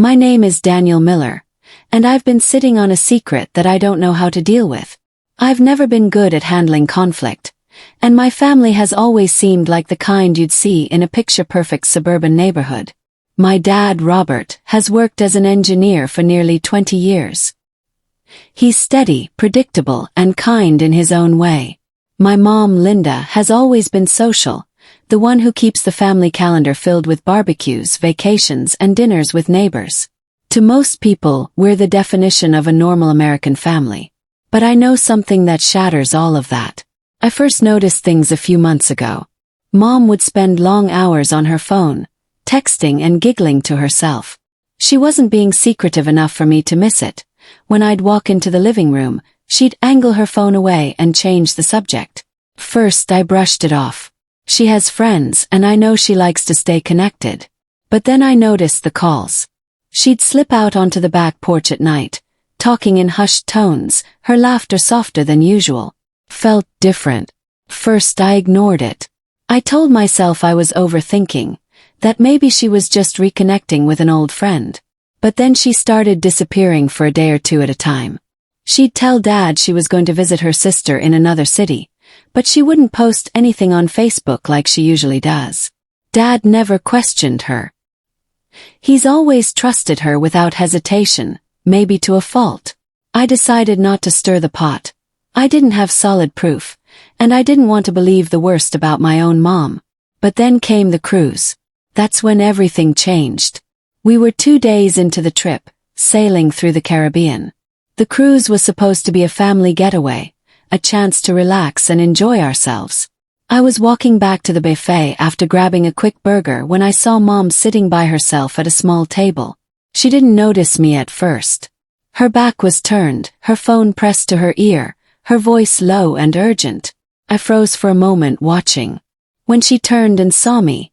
My name is Daniel Miller, and I've been sitting on a secret that I don't know how to deal with. I've never been good at handling conflict, and my family has always seemed like the kind you'd see in a picture-perfect suburban neighborhood. My dad, Robert, has worked as an engineer for nearly 20 years. He's steady, predictable, and kind in his own way. My mom, Linda, has always been social, the one who keeps the family calendar filled with barbecues, vacations, and dinners with neighbors. To most people, we're the definition of a normal American family. But I know something that shatters all of that. I first noticed things a few months ago. Mom would spend long hours on her phone, texting and giggling to herself. She wasn't being secretive enough for me to miss it. When I'd walk into the living room, she'd angle her phone away and change the subject. First, I brushed it off. She has friends, and I know she likes to stay connected. But then I noticed the calls. She'd slip out onto the back porch at night, talking in hushed tones, her laughter softer than usual. Felt different. First, I ignored it. I told myself I was overthinking, that maybe she was just reconnecting with an old friend. But then she started disappearing for a day or two at a time. She'd tell Dad she was going to visit her sister in another city, but she wouldn't post anything on Facebook like she usually does. Dad never questioned her. He's always trusted her without hesitation, maybe to a fault. I decided not to stir the pot. I didn't have solid proof, and I didn't want to believe the worst about my own mom. But then came the cruise. That's when everything changed. We were 2 days into the trip, sailing through the Caribbean. The cruise was supposed to be a family getaway, a chance to relax and enjoy ourselves. I was walking back to the buffet after grabbing a quick burger when I saw Mom sitting by herself at a small table. She didn't notice me at first. Her back was turned, her phone pressed to her ear, her voice low and urgent. I froze for a moment watching. When she turned and saw me,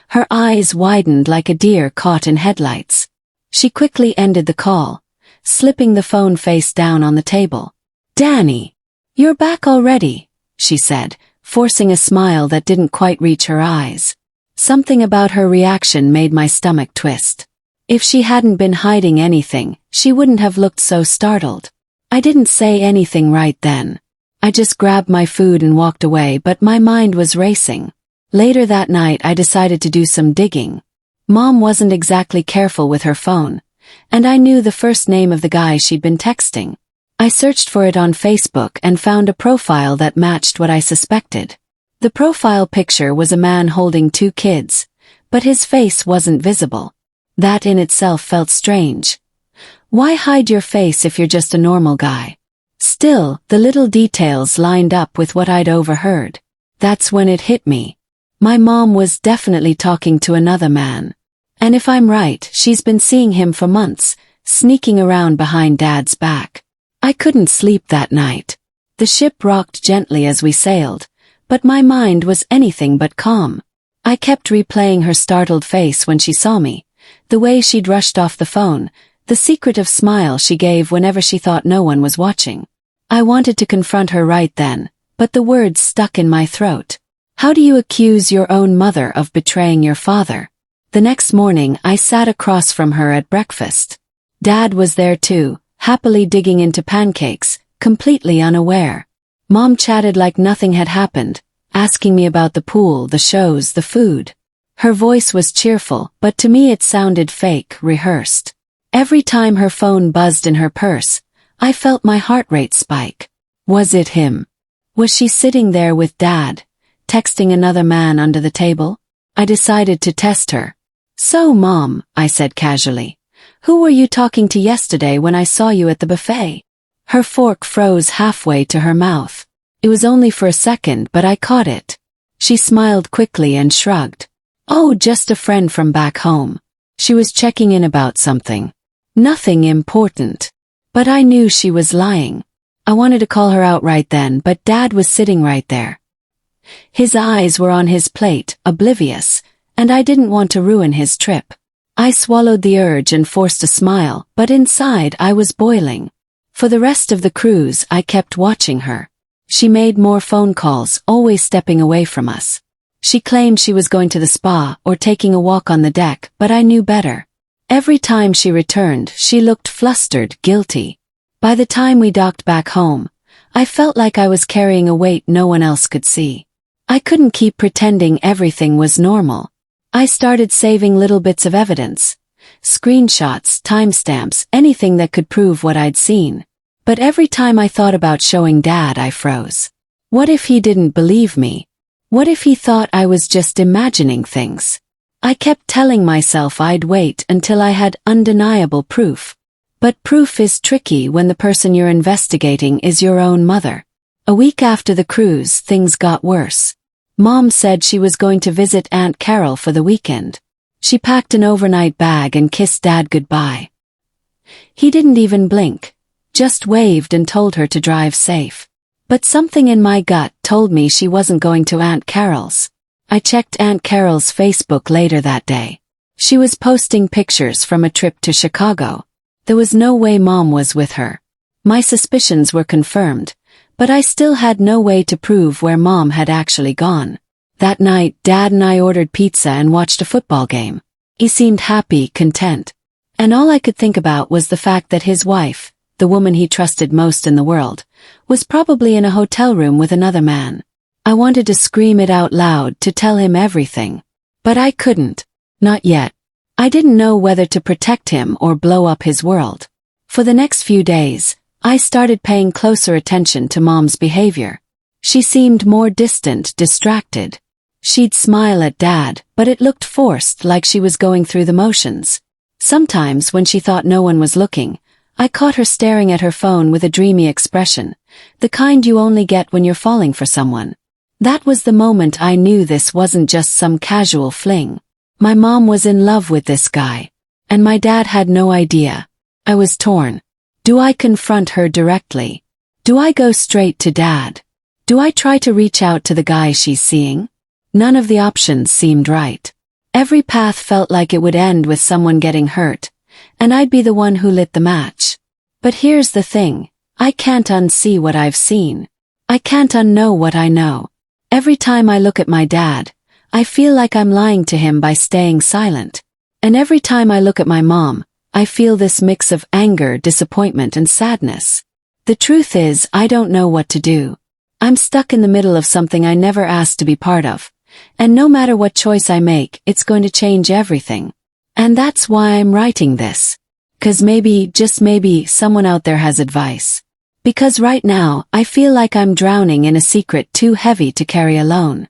her eyes widened like a deer caught in headlights. She quickly ended the call, slipping the phone face down on the table. "Danny, you're back already," she said, forcing a smile that didn't quite reach her eyes. Something about her reaction made my stomach twist. If she hadn't been hiding anything, she wouldn't have looked so startled. I didn't say anything right then. I just grabbed my food and walked away, but my mind was racing. Later that night I decided to do some digging. Mom wasn't exactly careful with her phone, and I knew the first name of the guy she'd been texting. I searched for it on Facebook and found a profile that matched what I suspected. The profile picture was a man holding 2 kids, but his face wasn't visible. That in itself felt strange. Why hide your face if you're just a normal guy? Still, the little details lined up with what I'd overheard. That's when it hit me. My mom was definitely talking to another man. And if I'm right, she's been seeing him for months, sneaking around behind Dad's back. I couldn't sleep that night. The ship rocked gently as we sailed, but my mind was anything but calm. I kept replaying her startled face when she saw me, the way she'd rushed off the phone, the secretive smile she gave whenever she thought no one was watching. I wanted to confront her right then, but the words stuck in my throat. How do you accuse your own mother of betraying your father? The next morning I sat across from her at breakfast. Dad was there too, happily digging into pancakes, completely unaware. Mom chatted like nothing had happened, asking me about the pool, the shows, the food. Her voice was cheerful, but to me it sounded fake, rehearsed. Every time her phone buzzed in her purse, I felt my heart rate spike. Was it him? Was she sitting there with Dad, texting another man under the table? I decided to test her. "So, Mom," I said casually, "who were you talking to yesterday when I saw you at the buffet?" Her fork froze halfway to her mouth. It was only for a second, but I caught it. She smiled quickly and shrugged. "Oh, just a friend from back home. She was checking in about something. Nothing important." But I knew she was lying. I wanted to call her out right then, but Dad was sitting right there. His eyes were on his plate, oblivious, and I didn't want to ruin his trip. I swallowed the urge and forced a smile, but inside I was boiling. For the rest of the cruise I kept watching her. She made more phone calls, always stepping away from us. She claimed she was going to the spa or taking a walk on the deck, but I knew better. Every time she returned, she looked flustered, guilty. By the time we docked back home, I felt like I was carrying a weight no one else could see. I couldn't keep pretending everything was normal. I started saving little bits of evidence. Screenshots, timestamps, anything that could prove what I'd seen. But every time I thought about showing Dad, I froze. What if he didn't believe me? What if he thought I was just imagining things? I kept telling myself I'd wait until I had undeniable proof. But proof is tricky when the person you're investigating is your own mother. A week after the cruise, things got worse. Mom said she was going to visit Aunt Carol for the weekend. She packed an overnight bag and kissed Dad goodbye. He didn't even blink, just waved and told her to drive safe. But something in my gut told me she wasn't going to Aunt Carol's. I checked Aunt Carol's Facebook later that day. She was posting pictures from a trip to Chicago. There was no way Mom was with her. My suspicions were confirmed, but I still had no way to prove where Mom had actually gone. That night, Dad and I ordered pizza and watched a football game. He seemed happy, content. And all I could think about was the fact that his wife, the woman he trusted most in the world, was probably in a hotel room with another man. I wanted to scream it out loud to tell him everything. But I couldn't. Not yet. I didn't know whether to protect him or blow up his world. For the next few days, I started paying closer attention to Mom's behavior. She seemed more distant, distracted. She'd smile at Dad, but it looked forced, like she was going through the motions. Sometimes, when she thought no one was looking, I caught her staring at her phone with a dreamy expression, the kind you only get when you're falling for someone. That was the moment I knew this wasn't just some casual fling. My mom was in love with this guy. And my dad had no idea. I was torn. Do I confront her directly? Do I go straight to Dad? Do I try to reach out to the guy she's seeing? None of the options seemed right. Every path felt like it would end with someone getting hurt, and I'd be the one who lit the match. But here's the thing. I can't unsee what I've seen. I can't unknow what I know. Every time I look at my dad, I feel like I'm lying to him by staying silent. And every time I look at my mom, I feel this mix of anger, disappointment, and sadness. The truth is, I don't know what to do. I'm stuck in the middle of something I never asked to be part of. And no matter what choice I make, it's going to change everything. And that's why I'm writing this. 'Cause maybe, just maybe, someone out there has advice. Because right now, I feel like I'm drowning in a secret too heavy to carry alone.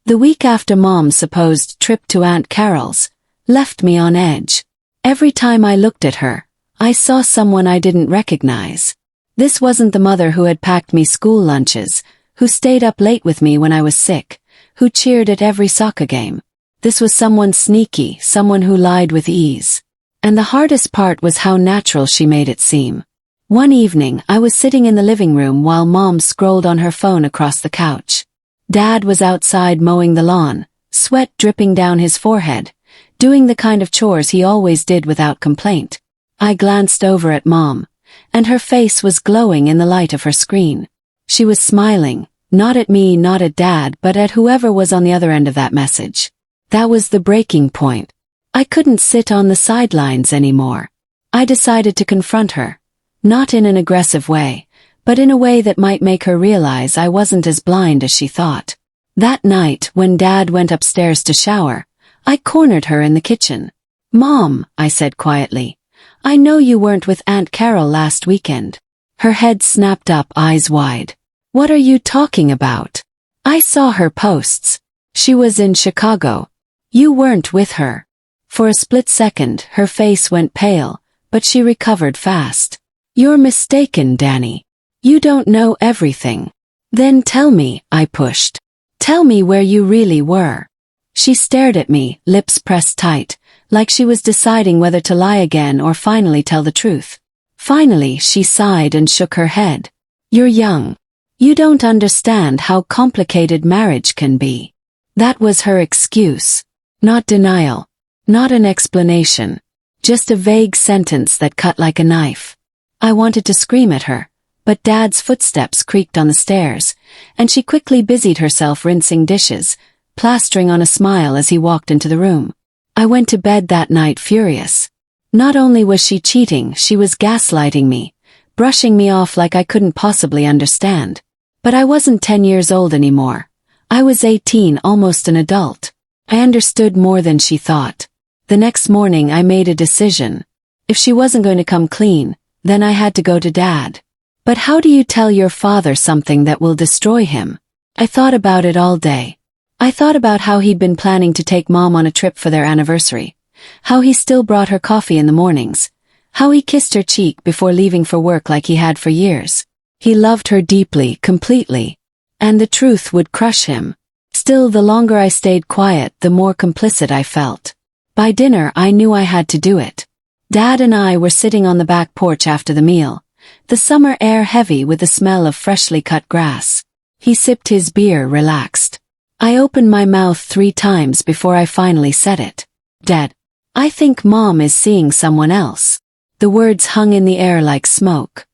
The week after Mom's supposed trip to Aunt Carol's left me on edge. Every time I looked at her, I saw someone I didn't recognize. This wasn't the mother who had packed me school lunches, who stayed up late with me when I was sick, who cheered at every soccer game. This was someone sneaky, someone who lied with ease. And the hardest part was how natural she made it seem. One evening, I was sitting in the living room while Mom scrolled on her phone across the couch. Dad was outside mowing the lawn, sweat dripping down his forehead, doing the kind of chores he always did without complaint. I glanced over at Mom, and her face was glowing in the light of her screen. She was smiling, not at me, not at Dad, but at whoever was on the other end of that message. That was the breaking point. I couldn't sit on the sidelines anymore. I decided to confront her. Not in an aggressive way, but in a way that might make her realize I wasn't as blind as she thought. That night, when Dad went upstairs to shower, I cornered her in the kitchen. "Mom," I said quietly, "I know you weren't with Aunt Carol last weekend." Her head snapped up, eyes wide. "What are you talking about? I saw her posts. She was in Chicago. You weren't with her." For a split second, her face went pale, but she recovered fast. "You're mistaken, Danny. You don't know everything." "Then tell me," I pushed. "Tell me where you really were." She stared at me, lips pressed tight, like she was deciding whether to lie again or finally tell the truth. Finally, she sighed and shook her head. "You're young. You don't understand how complicated marriage can be." That was her excuse. Not denial. Not an explanation. Just a vague sentence that cut like a knife. I wanted to scream at her, but Dad's footsteps creaked on the stairs, and she quickly busied herself rinsing dishes, plastering on a smile as he walked into the room. I went to bed that night furious. Not only was she cheating, she was gaslighting me, brushing me off like I couldn't possibly understand. But I wasn't 10 years old anymore. I was 18, almost an adult. I understood more than she thought. The next morning I made a decision. If she wasn't going to come clean, then I had to go to Dad. But how do you tell your father something that will destroy him? I thought about it all day. I thought about how he'd been planning to take Mom on a trip for their anniversary. How he still brought her coffee in the mornings. How he kissed her cheek before leaving for work like he had for years. He loved her deeply, completely. And the truth would crush him. Still, the longer I stayed quiet, the more complicit I felt. By dinner, I knew I had to do it. Dad and I were sitting on the back porch after the meal, the summer air heavy with the smell of freshly cut grass. He sipped his beer, relaxed. I opened my mouth 3 times before I finally said it. Dad, I think Mom is seeing someone else. The words hung in the air like smoke.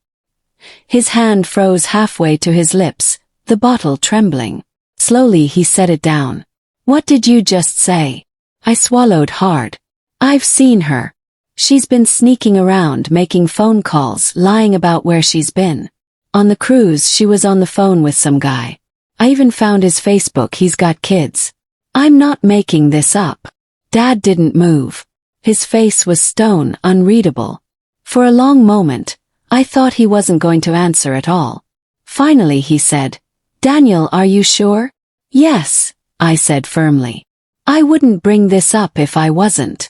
His hand froze halfway to his lips, the bottle trembling. Slowly he set it down. What did you just say? I swallowed hard. I've seen her. She's been sneaking around, making phone calls, lying about where she's been. On the cruise, she was on the phone with some guy. I even found his Facebook. He's got kids. I'm not making this up. Dad didn't move. His face was stone, unreadable. For a long moment, I thought he wasn't going to answer at all. Finally he said, Daniel, are you sure? Yes, I said firmly. I wouldn't bring this up if I wasn't.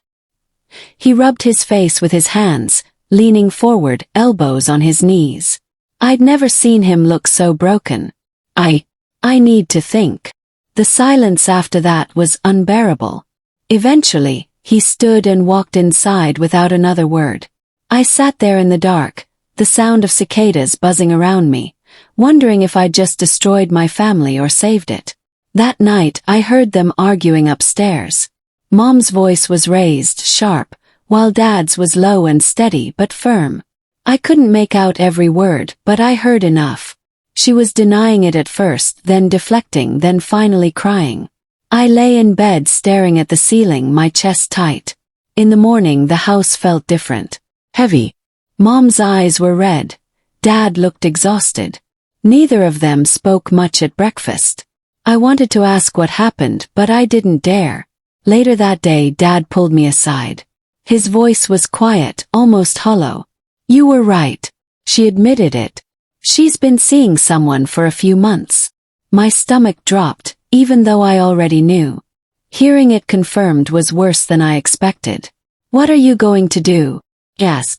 He rubbed his face with his hands, leaning forward, elbows on his knees. I'd never seen him look so broken. I need to think. The silence after that was unbearable. Eventually, he stood and walked inside without another word. I sat there in the dark, the sound of cicadas buzzing around me, wondering if I'd just destroyed my family or saved it. That night, I heard them arguing upstairs. Mom's voice was raised, sharp, while Dad's was low and steady but firm. I couldn't make out every word, but I heard enough. She was denying it at first, then deflecting, then finally crying. I lay in bed staring at the ceiling, my chest tight. In the morning, the house felt different. Heavy. Mom's eyes were red. Dad looked exhausted. Neither of them spoke much at breakfast. I wanted to ask what happened, but I didn't dare. Later that day, Dad pulled me aside. His voice was quiet, almost hollow. You were right. She admitted it. She's been seeing someone for a few months. My stomach dropped, even though I already knew. Hearing it confirmed was worse than I expected. What are you going to do? Yes.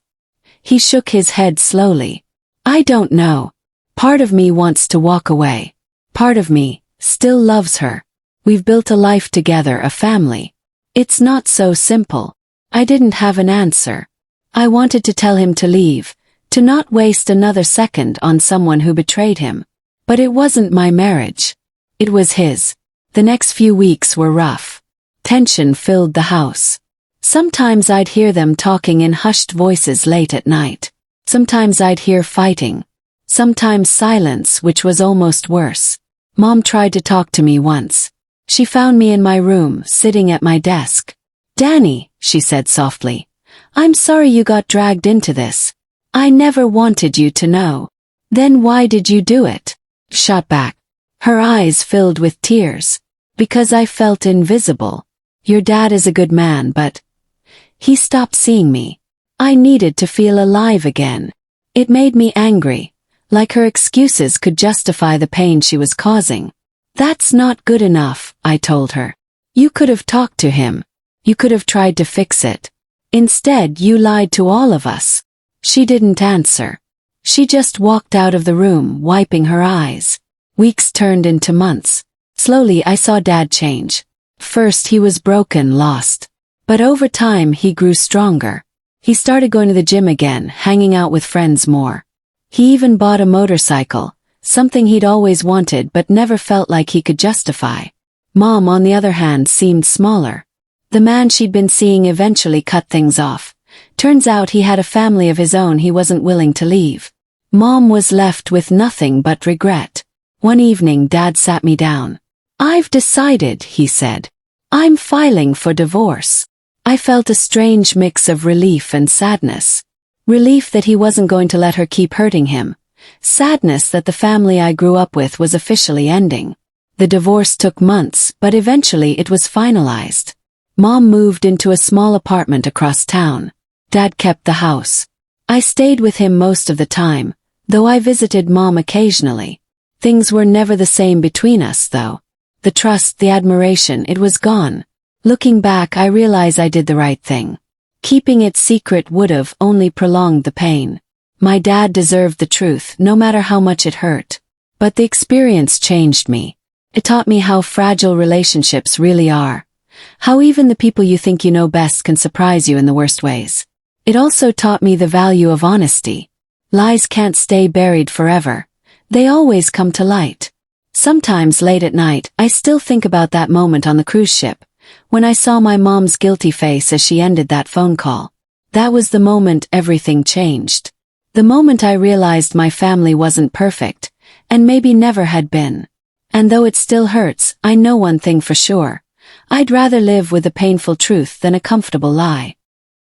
He shook his head slowly. I don't know. Part of me wants to walk away. Part of me still loves her. We've built a life together, a family. It's not so simple. I didn't have an answer. I wanted to tell him to leave, to not waste another second on someone who betrayed him. But it wasn't my marriage. It was his. The next few weeks were rough. Tension filled the house. Sometimes I'd hear them talking in hushed voices late at night. Sometimes I'd hear fighting. Sometimes silence, which was almost worse. Mom tried to talk to me once. She found me in my room, sitting at my desk. Danny, she said softly, I'm sorry you got dragged into this. I never wanted you to know. Then why did you do it? Shot back. Her eyes filled with tears. Because I felt invisible. Your dad is a good man, but he stopped seeing me. I needed to feel alive again. It made me angry, like her excuses could justify the pain she was causing. That's not good enough, I told her. You could have talked to him. You could have tried to fix it. Instead, you lied to all of us. She didn't answer. She just walked out of the room, wiping her eyes. Weeks turned into months. Slowly, I saw Dad change. First, he was broken, lost. But over time, he grew stronger. He started going to the gym again, hanging out with friends more. He even bought a motorcycle, something he'd always wanted but never felt like he could justify. Mom, on the other hand, seemed smaller. The man she'd been seeing eventually cut things off. Turns out he had a family of his own he wasn't willing to leave. Mom was left with nothing but regret. One evening, Dad sat me down. I've decided, he said. I'm filing for divorce. I felt a strange mix of relief and sadness. Relief that he wasn't going to let her keep hurting him. Sadness that the family I grew up with was officially ending. The divorce took months, but eventually it was finalized. Mom moved into a small apartment across town. Dad kept the house. I stayed with him most of the time, though I visited Mom occasionally. Things were never the same between us, though. The trust, the admiration, it was gone. Looking back, I realize I did the right thing. Keeping it secret would've only prolonged the pain. My dad deserved the truth, no matter how much it hurt. But the experience changed me. It taught me how fragile relationships really are. How even the people you think you know best can surprise you in the worst ways. It also taught me the value of honesty. Lies can't stay buried forever. They always come to light. Sometimes late at night, I still think about that moment on the cruise ship, when I saw my mom's guilty face as she ended that phone call. That was the moment everything changed. The moment I realized my family wasn't perfect, and maybe never had been. And though it still hurts, I know one thing for sure. I'd rather live with a painful truth than a comfortable lie.